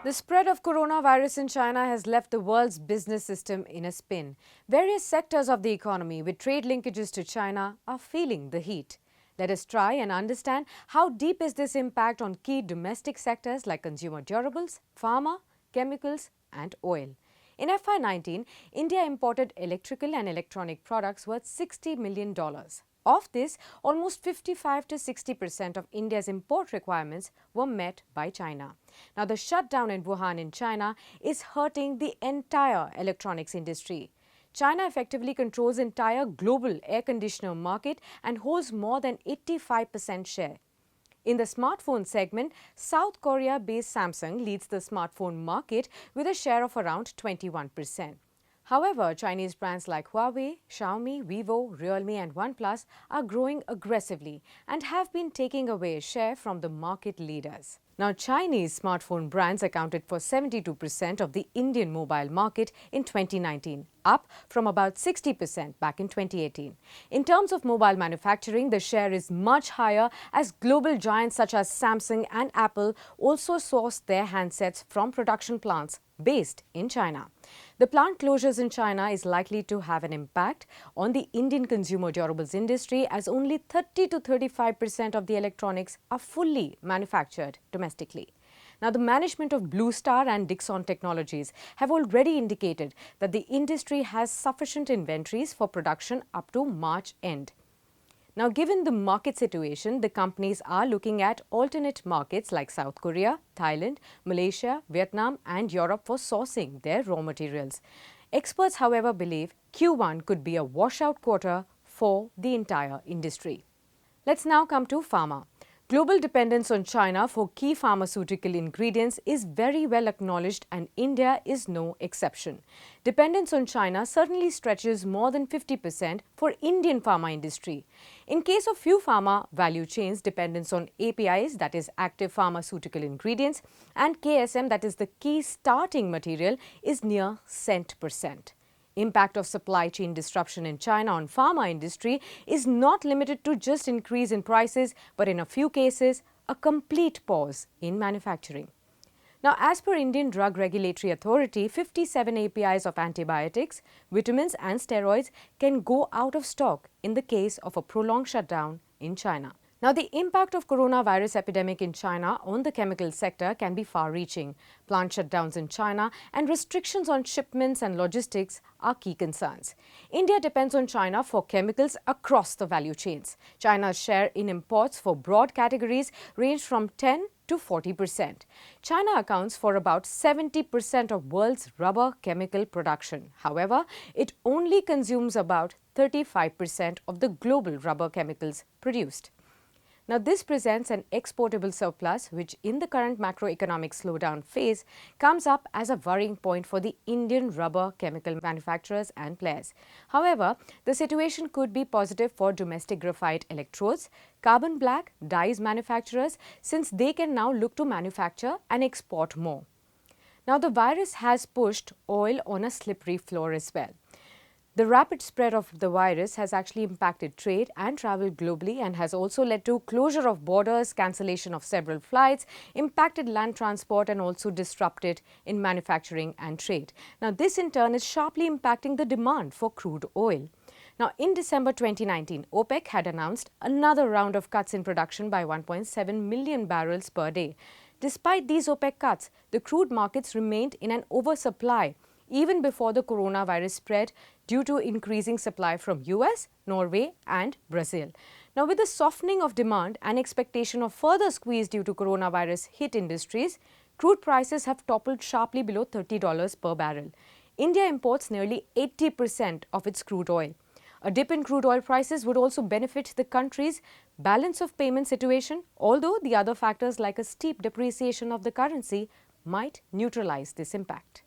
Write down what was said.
The spread of coronavirus in China has left the world's business system in a spin. Various sectors of the economy with trade linkages to China are feeling the heat. Let us try and understand how deep is this impact on key domestic sectors like consumer durables, pharma, chemicals and oil. In FY19, India imported electrical and electronic products worth $60 million. Of this, almost 55 to 60% of India's import requirements were met by China. Now, the shutdown in Wuhan in China is hurting the entire electronics industry. China effectively controls the entire global air conditioner market and holds more than 85% share. In the smartphone segment, South Korea-based Samsung leads the smartphone market with a share of around 21%. However, Chinese brands like Huawei, Xiaomi, Vivo, Realme and OnePlus are growing aggressively and have been taking away share from the market leaders. Now, Chinese smartphone brands accounted for 72% of the Indian mobile market in 2019, up from about 60% back in 2018. In terms of mobile manufacturing, the share is much higher as global giants such as Samsung and Apple also source their handsets from production plants based in China. The plant closures in China is likely to have an impact on the Indian consumer durables industry as only 30 to 35% of the electronics are fully manufactured domestically. Now, the management of Blue Star and Dixon Technologies have already indicated that the industry has sufficient inventories for production up to March end. Now, given the market situation, the companies are looking at alternate markets like South Korea, Thailand, Malaysia, Vietnam and Europe for sourcing their raw materials. Experts, however, believe Q1 could be a washout quarter for the entire industry. Let's now come to pharma. Global dependence on China for key pharmaceutical ingredients is very well acknowledged and India is no exception. Dependence on China certainly stretches more than 50% for Indian pharma industry. In case of few pharma value chains, dependence on APIs, that is active pharmaceutical ingredients, and KSM, that is the key starting material, is near cent%. Impact of supply chain disruption in China on pharma industry is not limited to just increase in prices, but in a few cases, a complete pause in manufacturing. Now, as per Indian Drug Regulatory Authority, 57 APIs of antibiotics, vitamins and steroids can go out of stock in the case of a prolonged shutdown in China. Now, the impact of coronavirus epidemic in China on the chemical sector can be far-reaching. Plant shutdowns in China and restrictions on shipments and logistics are key concerns. India depends on China for chemicals across the value chains. China's share in imports for broad categories range from 10 to 40%. China accounts for about 70% of world's rubber chemical production. However, it only consumes about 35% of the global rubber chemicals produced. Now, this presents an exportable surplus which in the current macroeconomic slowdown phase comes up as a worrying point for the Indian rubber chemical manufacturers and players. However, the situation could be positive for domestic graphite electrodes, carbon black, dyes manufacturers since they can now look to manufacture and export more. Now, the virus has pushed oil on a slippery floor as well. The rapid spread of the virus has actually impacted trade and travel globally and has also led to closure of borders, cancellation of several flights, impacted land transport and also disrupted in manufacturing and trade. Now, this in turn is sharply impacting the demand for crude oil. Now, in December 2019, OPEC had announced another round of cuts in production by 1.7 million barrels per day. Despite these OPEC cuts, the crude markets remained in an oversupply even before the coronavirus spread due to increasing supply from US, Norway and Brazil. Now, with the softening of demand and expectation of further squeeze due to coronavirus hit industries, crude prices have toppled sharply below $30 per barrel. India imports nearly 80% of its crude oil. A dip in crude oil prices would also benefit the country's balance of payment situation, although the other factors like a steep depreciation of the currency might neutralize this impact.